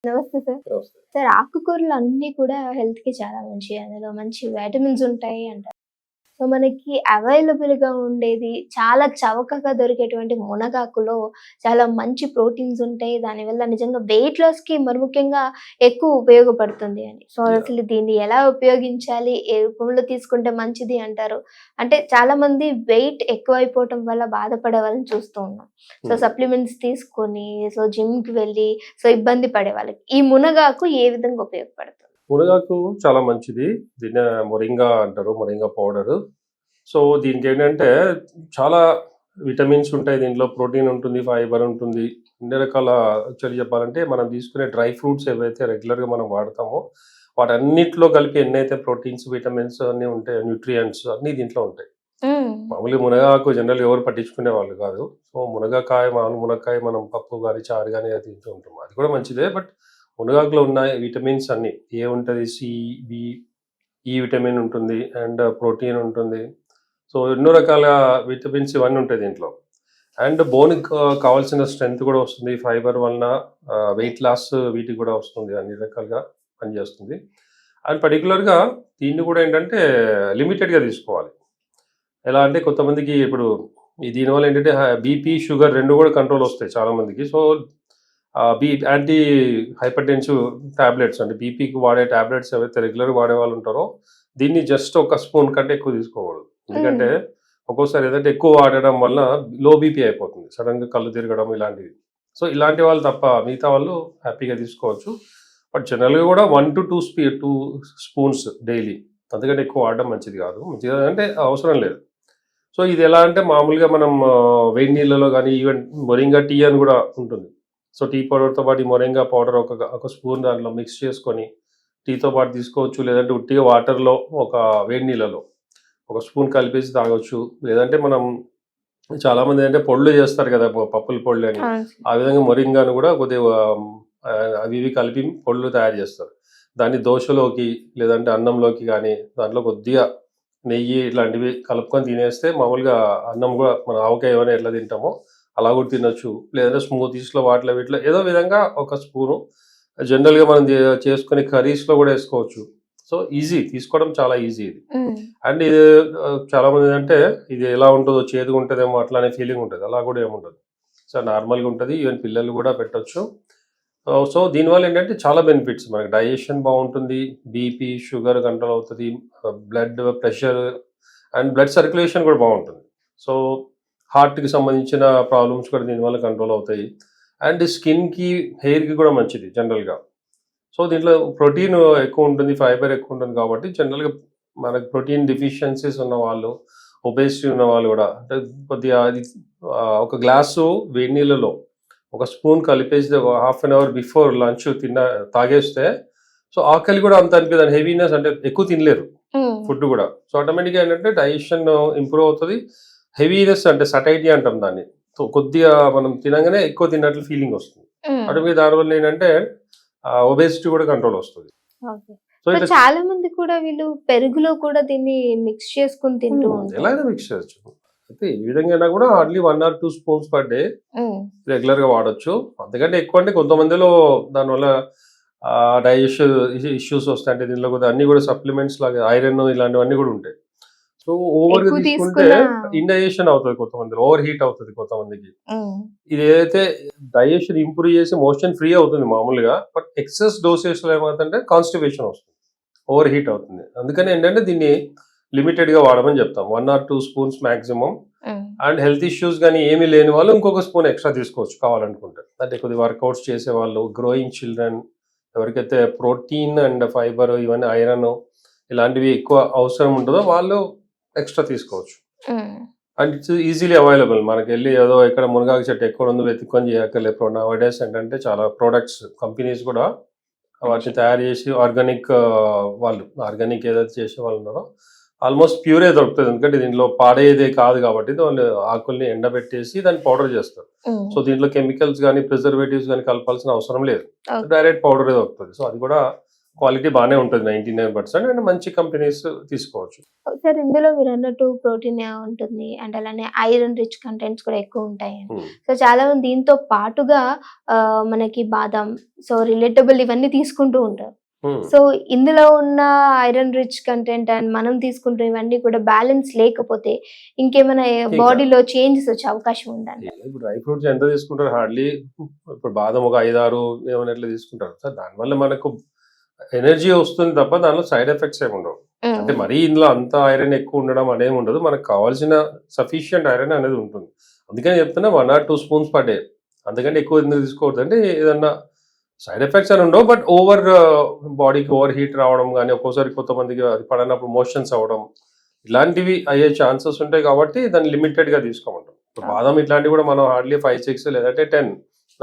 నమస్తే సార్. నమస్తే. సార్ ఆకుకూరలు అన్నీ కూడా హెల్త్‌కి చాలా మంచియి. అందులో మంచి వైటమిన్స్ ఉంటాయి అంటారు. సో, మనకి అవైలబుల్‌గా ఉండేది చాలా చవకగా దొరికేటువంటి మునగాకులో చాలా మంచి ప్రోటీన్స్ ఉంటాయి. దానివల్ల నిజంగా వెయిట్ లాస్‌కి మరి ముఖ్యంగా ఎక్కువ ఉపయోగపడుతుంది అని. So, yeah! అసలు దీన్ని ఎలా ఉపయోగించాలి? ఏ రూపంలో తీసుకుంటే మంచిది అంటారు? అంటే చాలామంది వెయిట్ ఎక్కువైపోవటం వల్ల బాధపడే వాళ్ళని చూస్తూ ఉన్నాం. సో, హ్మ్. సప్లిమెంట్స్ తీసుకొని సో, జిమ్‌కి వెళ్ళి సో, ఇబ్బంది పడే వాళ్ళకి ఈ మునగాకు ఏ విధంగా ఉపయోగపడుతుంది? మునగాకు చాలా మంచిది. దీన్ని మొరింగా అంటారు. Moringa powder. సో, దీనికేంటంటే చాలా విటమిన్స్ ఉంటాయి. దీంట్లో ప్రోటీన్ ఉంటుంది, ఫైబర్ ఉంటుంది. అన్ని రకాల యాక్చువల్లీ చెప్పాలంటే మనం తీసుకునే డ్రై ఫ్రూట్స్ ఏవైతే రెగ్యులర్‌గా మనం వాడతామో వాటన్నిటిలో కలిపి ఎన్నైతే ప్రోటీన్స్, విటమిన్స్ అన్నీ ఉంటాయో న్యూట్రియంట్స్ అన్నీ దీంట్లో ఉంటాయి. హ్మ్. మామూలుగా మునగాకు జనరల్‌గా ఎవరు పట్టించుకునేవాళ్ళు కాదు. సో, మునగకాయ మామూలు మునక్కాయ మనం పప్పు గాని, చారు గాని అది తింటూ ఉంటాం. అది కూడా మంచిదే. బట్ మునగాకులో ఉన్న విటమిన్స్ అన్నీ ఏ ఉంటది సి, బి, ఈ విటమిన్ ఉంటుంది అండ్ ప్రోటీన్ ఉంటుంది. సో, ఎన్నో రకాల విటమిన్స్ ఇవన్నీ ఉంటాయి దీంట్లో. అండ్ బోన్‌కి కావాల్సిన స్ట్రెంత్ కూడా వస్తుంది. ఫైబర్ వలన వెయిట్ లాస్ వీటికి కూడా వస్తుంది. అన్ని రకాలుగా పనిచేస్తుంది. అండ్ పర్టిక్యులర్‌గా దీన్ని కూడా ఏంటంటే లిమిటెడ్‌గా తీసుకోవాలి. ఎలా అంటే కొంతమందికి ఇప్పుడు దీనివల్ల ఏంటంటే బీపీ, షుగర్ 2 కూడా కంట్రోల్ వస్తాయి చాలా మందికి. సో, యాంటీ హైపర్‌టెన్సివ్ టాబ్లెట్స్ అంటే బీపీకి వాడే టాబ్లెట్స్ ఏవైతే రెగ్యులర్‌గా వాడేవాళ్ళు ఉంటారో, దీన్ని జస్ట్ ఒక స్పూన్ కంటే ఎక్కువ తీసుకోకూడదు. హ్మ్. ఎందుకంటే ఒక్కోసారి ఏదంటే ఎక్కువ వాడడం వల్ల లో బీపీ అయిపోతుంది. సడెన్‌గా కళ్ళు తిరగడం ఇలాంటివి. సో, ఇలాంటి వాళ్ళు తప్ప మిగతా వాళ్ళు హ్యాపీగా తీసుకోవచ్చు. బట్ జనరల్‌గా కూడా 1-2 స్పూన్స్ డైలీ. అంతకంటే ఎక్కువ వాడడం మంచిది కాదు. మంచిది కాదంటే అవసరం లేదు. సో, ఇది ఎలా అంటే మామూలుగా మనం వేడి నీళ్ళలో గానీ, ఈవెన్ మొరింగా టీ అని గూడా ఉంటుంది. సో, టీ పౌడర్‌తో పాటు ఈ మొరింగా పౌడర్ ఒక స్పూన్ దాంట్లో మిక్స్ చేసుకొని, టీతో పాటు తీసుకోవచ్చు. లేదంటే ఉట్టిగా వాటర్‌లో ఒక వేడి నీళ్ళలో ఒక స్పూన్ కలిపేసి తాగొచ్చు. లేదంటే మనం చాలామంది ఏంటంటే పొడులు చేస్తారు గదా! పప్పుల పొడులని. అవును సార్. ఆ విధంగా మొరింగాను గూడా కొద్దిగా అవి ఇవి కలిపి పొడులు తయారు జేస్తారు. దాన్ని దోసలోకి లేదంటే అన్నంలోకి గానీ, దాంట్లో కొద్దిగా నెయ్యి ఇట్లాంటివి కలుపుకొని తినేస్తే మామూలుగా అన్నం గూడా మన ఆవకాయ ఏమైనా ఎట్లా తింటామో అలా గూడా తినొచ్చు. లేదంటే స్మూతీస్‌లో వాటిలో వీటిలో ఏదో విధంగా ఒక స్పూను జనరల్‌గా మనం చేసుకునే కర్రీస్‌లో గూడా ఏసుకోవచ్చు. సో, ఈజీ తీసుకోవడం చాలా ఈజీ ఇది. హ్మ్. అండ్ ఇది చాలామంది ఏంటంటే ఇది ఎలా ఉంటదో చేదుగా ఉంటదేమో అట్లా అనే ఫీలింగ్ ఉంటది. అలా గూడా ఏముండదు. సో, నార్మల్‌గా ఉంటది. ఈవెన్ పిల్లలు గూడా పెట్టొచ్చు. సో, దీనివల్ల ఏంటంటే చాలా బెనిఫిట్స్ మనకి డైజెషన్ బావుంటుంది. బీపీ, షుగర్ కంట్రోల్ అవుతది. Blood pressure and blood circulation కూడా బావుంటుంది. సో, హార్ట్‌కి సంబంధించిన ప్రాబ్లమ్స్ కూడా దీనివల్ల కంట్రోల్ అవుతాయి. అండ్ స్కిన్‌కి, హెయిర్‌కి కూడా మంచిది జనరల్‌గా. సో, దీంట్లో ప్రోటీన్ ఎక్కువుంటుంది. ఫైబర్ ఎక్కువుంటుంది కాబట్టి జనరల్‌గా మనకు ప్రోటీన్ డెఫిషియన్సీస్ ఉన్నవాళ్ళు, ఒబేసిటీ ఉన్నవాళ్ళు గూడా అంటే కొద్దిగా అది ఒక గ్లాసు వేడి నీళ్ళలో ఒక స్పూన్ కలిపేసి ఒక half an hour before lunch తాగేస్తే సో, ఆకలి గూడా అంత అనిపియదండి. హెవీనెస్ అంటే ఎక్కువ తినలేరు హ్మ్. ఫుడ్ గూడా. సో, ఆటోమేటిక్‌గా ఏంటంటే డైజెషన్ ఇంప్రూవ్ అవుతది. హెవీనెస్ అంటే సటైటీ అంటాం దాన్ని. సో, కొద్దిగా మనం తినంగానే ఎక్కువ తిన్నట్లు ఫీలింగ్ వస్తుంది. హ్మ్. ఆటోమేటిక్‌గా దానివల్ల ఏంటంటే ఒబేసిటీ కూడా కంట్రోల్ వస్తది. ఓకే. సో, సో, ఇట్లా చాలా మంది కూడా వీళ్ళు పెరుగులో కూడా దీన్ని మిక్స్ చేసుకొని తింటూ ఎలా ఉంటారు. అయినా మిక్స్ చేయొచ్చు. అయితే ఈ విధంగా అయినా కూడా hardly 1 or 2 spoons per day hmm. రెగ్యులర్‌గా వాడొచ్చు. అంతకంటే ఎక్కువ అంటే కొంతమందిలో దానివల్ల డైజెషన్ ఇష్యూస్ వస్తాయి. అంటే దీనిలో కొద్దిగా అన్నీ కూడా సప్లిమెంట్స్ లాగా ఐరన్ ఇలాంటివన్నీ కూడా ఉంటాయి. సో, ఓవర్‌గా ఎక్కువ తీసుకుంటే తీసుకున్న ఇండైజెషన్ అవుతది కొంతమందిలో. ఓవర్ హీట్ అవుతది కొంతమందికి. హ్మ్. ఇదేదైతే డైజెషన్ ఇంప్రూవ్ చేసి మోషన్ ఫ్రీ అవుతుంది మామూలుగా. బట్ ఎక్సెస్ డోసేజ్‌లో ఏమవుతుందంటే కాన్‌స్టిపేషన్ వస్తుంది. ఓవర్ హీట్ అవుతుంది. అందుకని ఏంటంటే దీన్ని లిమిటెడ్‌గా వాడమని చెప్తాం. 1 ఆర్ 2 స్పూన్స్ మాక్సిమం. హ్మ్. అండ్ హెల్త్ ఇష్యూస్ గాని ఏమీ లేని వాళ్ళు ఇంకొక స్పూన్ ఎక్స్‌ట్రా తీసుకోవచ్చు కావాలనుకుంటే. అంటే కొద్దిగా వర్కౌట్స్ చేసేవాళ్ళు, గ్రోయింగ్ చిల్డ్రన్ ఎవరికైతే ప్రోటీన్ అండ్ ఫైబర్ ఇవన్నీ ఐరన్ ఇలాంటివి ఎక్కువ అవసరం ఉంటదో వాళ్ళు ఎక్స్‌ట్రా తీసుకోవచ్చు. Hmm. And it's easily available. మనకెళ్ళి ఏదో ఎక్కడ మునగాకు చెట్టు ఎక్కడుందో వెతుక్కొని చేయక్కర్లేదు. ఇప్పుడు నౌ డేస్ ఏంటంటే చాలా ప్రొడక్ట్స్ కంపెనీస్ కూడా వాటిని వచ్చాయి. తయారు చేసి ఆర్గానిక్ వాళ్ళు ఆర్గానిక్ ఏదైతే చేసేవాళ్ళు ఉన్నారో ఆల్మోస్ట్ ప్యూరే దొరుకుతది. ఎందుకంటే దీంట్లో పాడేదే కాదు కాబట్టి వాళ్ళు ఆకుల్ని ఎండబెట్టేసి దాన్ని పౌడర్ చేస్తారు. హ్మ్. సో, దీంట్లో కెమికల్స్ గానీ, ప్రిజర్వేటివ్స్ గానీ కలపాల్సిన అవసరం లేదు. ఓకే. డైరెక్ట్ పౌడరే దొరుకుతది. సో, అది కూడా క్వాలిటీ బాగానే ఉంటుంది 99%. అండ్ మంచి కంపెనీస్ తీసుకోవచ్చు. సార్ ఇందులో మీరు అన్నట్టు ప్రోటీన్ ఉంటుంది అండ్ అలానే ఐరన్ రిచ్ కంటెంట్స్ కూడా ఎక్కువ ఉంటాయి. సో చాలా మంది దీంతో పాటుగా మనకి బాదం, సో రిలేటబుల్ ఇవన్నీ తీసుకుంటూ ఉంటారు. సో ఇందులో ఉన్న ఐరన్ రిచ్ కంటెంట్ అండ్ మనం తీసుకుంటున్న ఇవన్నీ కూడా బ్యాలెన్స్ లేకపోతే ఇంకేమైనా బాడీలో చేంజెస్ వచ్చే అవకాశం ఉందండి? ఇప్పుడు డ్రై ఫ్రూట్స్ ఎంత తీసుకుంటారు? హార్డ్లీ ఇప్పుడు బాదం ఒక 5-6 ఏమైనా ఎట్లా తీసుకుంటారు. సో దానివల్ల మనకు ఎనర్జీ వస్తుంది తప్ప దానిలో సైడ్ ఎఫెక్ట్స్ ఏమి ఉండవు. అంటే మరీ ఇందులో అంత ఐరన్ ఎక్కువ ఉండడం అనేది ఉండదు. మనకు కావాల్సిన సఫిషియంట్ ఐరన్ అనేది ఉంటుంది. అందుకని చెప్తున్నా 1 or 2 స్పూన్స్ పర్ డే. అందుకంటే ఎక్కువ ఎందుకు తీసుకోవద్దు అంటే ఏదన్నా సైడ్ ఎఫెక్ట్స్ అని ఉండవు. బట్ బాడీకి ఓవర్ హీట్ రావడం కానీ, ఒక్కోసారి కొంతమందికి అది పడనప్పుడు మోషన్స్ అవ్వడం ఇలాంటివి అయ్యే ఛాన్సెస్ ఉంటాయి కాబట్టి దాన్ని లిమిటెడ్గా తీసుకోమంటాం. బాదం ఇట్లాంటివి కూడా మనం హార్డ్లీ 5-6 లేదంటే 10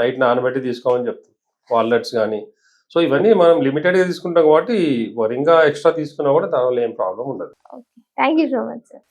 నైట్ నానబెట్టి తీసుకోమని చెప్తాం. వాల్నట్స్ కానీ. సో ఇవన్నీ మనం లిమిటెడ్గా తీసుకుంటాం కాబట్టి వరింగా ఎక్స్ట్రా తీసుకున్నా కూడా దానివల్ల ఏం ప్రాబ్లం ఉండదు. Thank you so much sir.